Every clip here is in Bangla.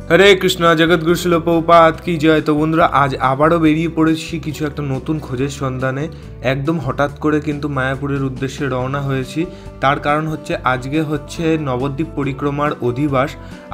হরে কৃষ্ণ, জগৎগুরু শিল প্রভুপাদ কি জয়। তো বন্ধুরা, আজ আবারও বেরিয়ে পড়েছি কিছু একটা নতুন খোঁজের সন্ধানে। একদম হঠাৎ করে কিন্তু মায়াপুরের উদ্দেশ্যে রওনা হয়েছি। তার কারণ হচ্ছে আজকে হচ্ছে নবদ্বীপ পরিক্রমার অধিবাস,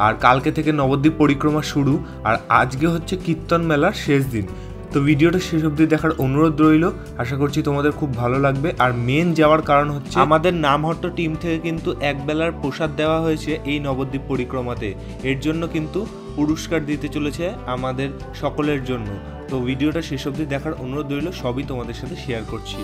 আর কালকে থেকে নবদ্বীপ পরিক্রমা শুরু, আর আজকে হচ্ছে কীর্তন মেলার শেষ দিন। তো ভিডিওটা শেষ অবধি দেখার অনুরোধ রইল, আশা করছি তোমাদের খুব ভালো লাগবে। আর মেন যাওয়ার কারণ হচ্ছে আমাদের নামহট্ট টিম থেকে কিন্তু একবেলার প্রসাদ দেওয়া হয়েছে এই নবদ্বীপ পরিক্রমাতে। এর জন্য কিন্তু পুরস্কার দিতে চলেছে আমাদের সকলের জন্য। তো ভিডিওটা শেষ অবধি দেখার অনুরোধ রইল, সবই তোমাদের সাথে শেয়ার করছি।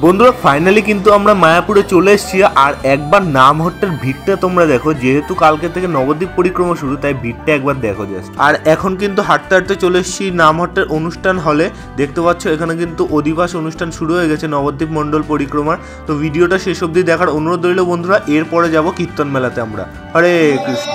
বন্ধুরা, ফাইনালি কিন্তু আমরা মায়াপুরে চলে এসেছি। আর একবার নামহট্টের ভিড়টা তোমরা দেখো, যেহেতু কালকে থেকে নবদ্বীপ পরিক্রমা শুরু, তাই ভিড়টা একবার দেখো জাস্ট। আর এখন কিন্তু হাঁটতে হাঁটতে চলে এসেছি নামহট্টের অনুষ্ঠান হলে। দেখতে পাচ্ছ এখানে কিন্তু অধিবাস অনুষ্ঠান শুরু হয়ে গেছে নবদ্বীপ মণ্ডল পরিক্রমার। তো ভিডিওটা শেষ অবধি দেখার অনুরোধ রইল বন্ধুরা। এরপরে যাব কীর্তন মেলাতে আমরা। হরে কৃষ্ণ।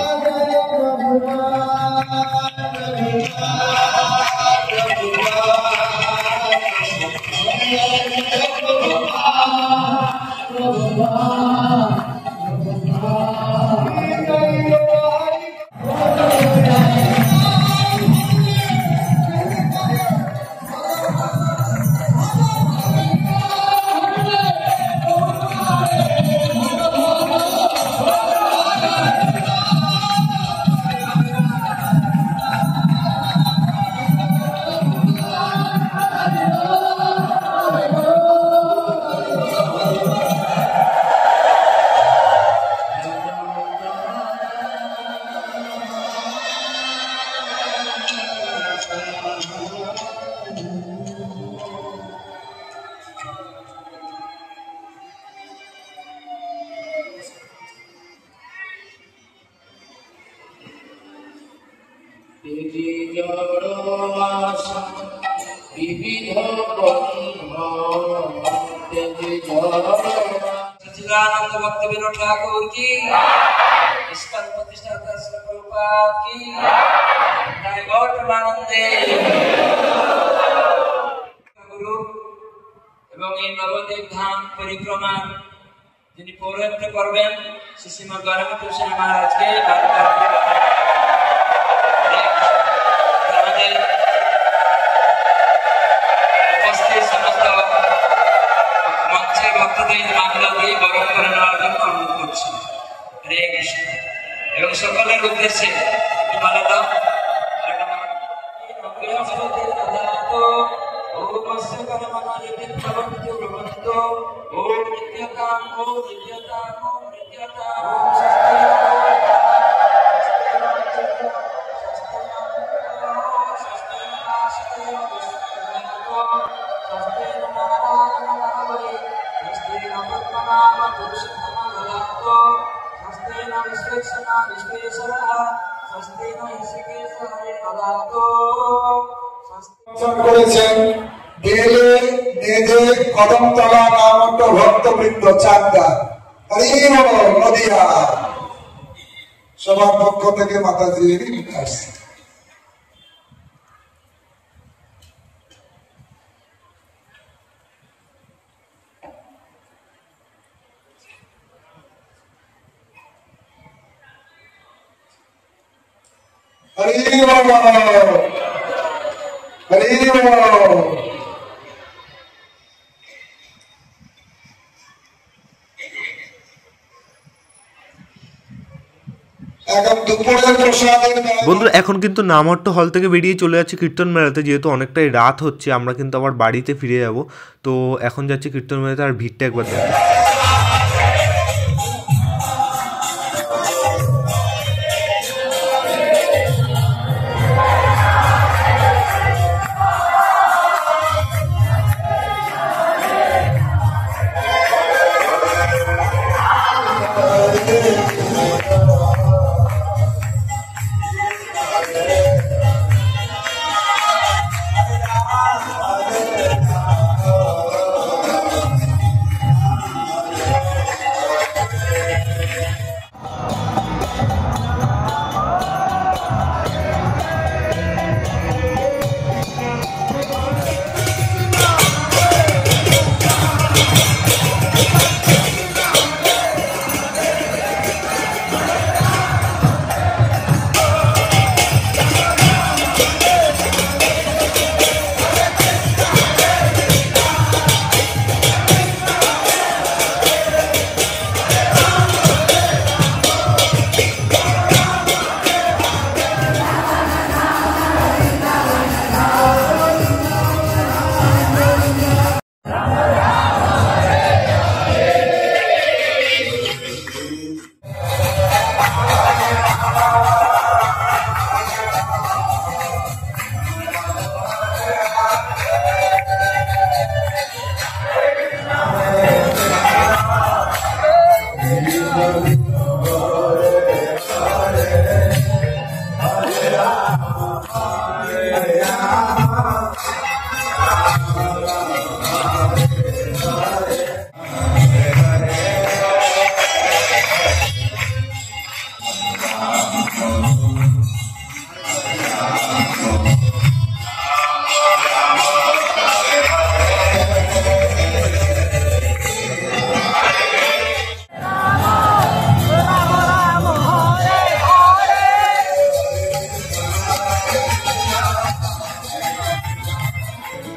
सच्चिदानंद भक्त विनोद ठाकुर की, इसका प्रतिष्ठाता श्री प्रभुपाद की, जय गौतमानंदे गुरु। এবং এই নবদ্বীপ ধাম পরিক্রমা যিনি পৌরোহিত্য করবেন শ্রীমা গৌরাঙ্গ তুলসী মহারাজকে আমাদের উপস্থিত সমস্ত মঞ্চে ভক্তদের মামলা দিয়ে বরণ করে নেওয়ার জন্য অনুরোধ করছি। হরে কৃষ্ণ। এবং সকলের উদ্দেশ্যে মালা দাও। করেছেন বেলে নেদে কদমতলা নামক ভক্তবৃন্দ চাকদা। নদিয়া সবার পক্ষ থেকে মাতাজির আসছে। বন্ধুরা, এখন কিন্তু নামহট্ট হল থেকে বেরিয়ে চলে যাচ্ছে কীর্তন মেলাতে। যেহেতু অনেকটাই রাত হচ্ছে, আমরা কিন্তু আবার বাড়িতে ফিরে যাব। তো এখন যাচ্ছে কীর্তন মেলাতে, আর ভিড়টা একবার দেখো।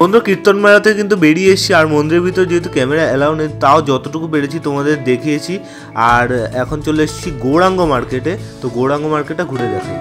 বন্ধুরা কীর্তন মেলাতে কিন্তু বেরিয়ে এসেছি, আর মন্দিরের ভিতর যেহেতু ক্যামেরা অ্যালাউ নেই তাও যতটুকু পেরেছি তোমাদের দেখিয়েছি। আর এখন চলে এসেছি গৌরাঙ্গ মার্কেটে, তো গৌরাঙ্গ মার্কেটটা ঘুরে দেখাই।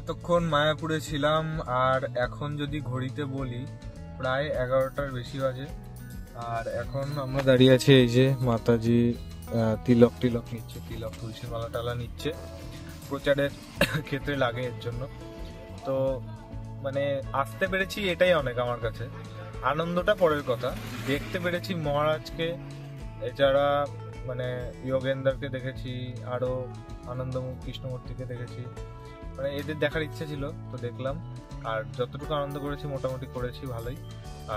এতক্ষণ মায়াপুরে ছিলাম, আর এখন যদি ঘড়িতে বলি প্রায় 11টার বেশি বাজে। আর এখন আমরা দাঁড়িয়ে আছি এই যে মাতাজি তিলক নিচ্ছে, তিলক তুলসী মালা টালা নিচ্ছে, প্রচারের ক্ষেত্রে লাগে এর জন্য। তো মানে আসতে পেরেছি এটাই অনেক আমার কাছে, আনন্দটা পরের কথা। দেখতে পেরেছি মহারাজকে, এছাড়া মানে যোগেন্দ্রকে দেখেছি, আরো আনন্দমুখ কৃষ্ণমূর্তিকে দেখেছি, মানে এদের দেখার ইচ্ছে ছিল তো দেখলাম। আর যতটুকু আনন্দ করেছি মোটামুটি করেছি ভালোই।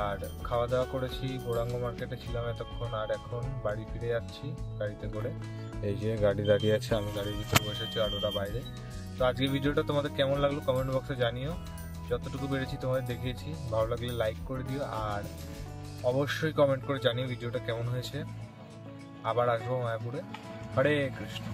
আর খাওয়া দাওয়া করেছি, গৌরাঙ্গ মার্কেটে ছিলাম এতক্ষণ, আর এখন বাড়ি ফিরে যাচ্ছি গাড়িতে করে। এই যে গাড়ি দাঁড়িয়ে আছে, আমি গাড়ির ভিতরে বসেছি আর ওরা বাইরে। তো আজকের ভিডিওটা তোমাদের কেমন লাগলো কমেন্ট বক্সে জানিও। যতটুকু পেরেছি তোমাদের দেখিয়েছি, ভালো লাগলে লাইক করে দিও, আর অবশ্যই কমেন্ট করে জানিও ভিডিওটা কেমন হয়েছে। আবার আসবো মায়াপুরে। হরে কৃষ্ণ।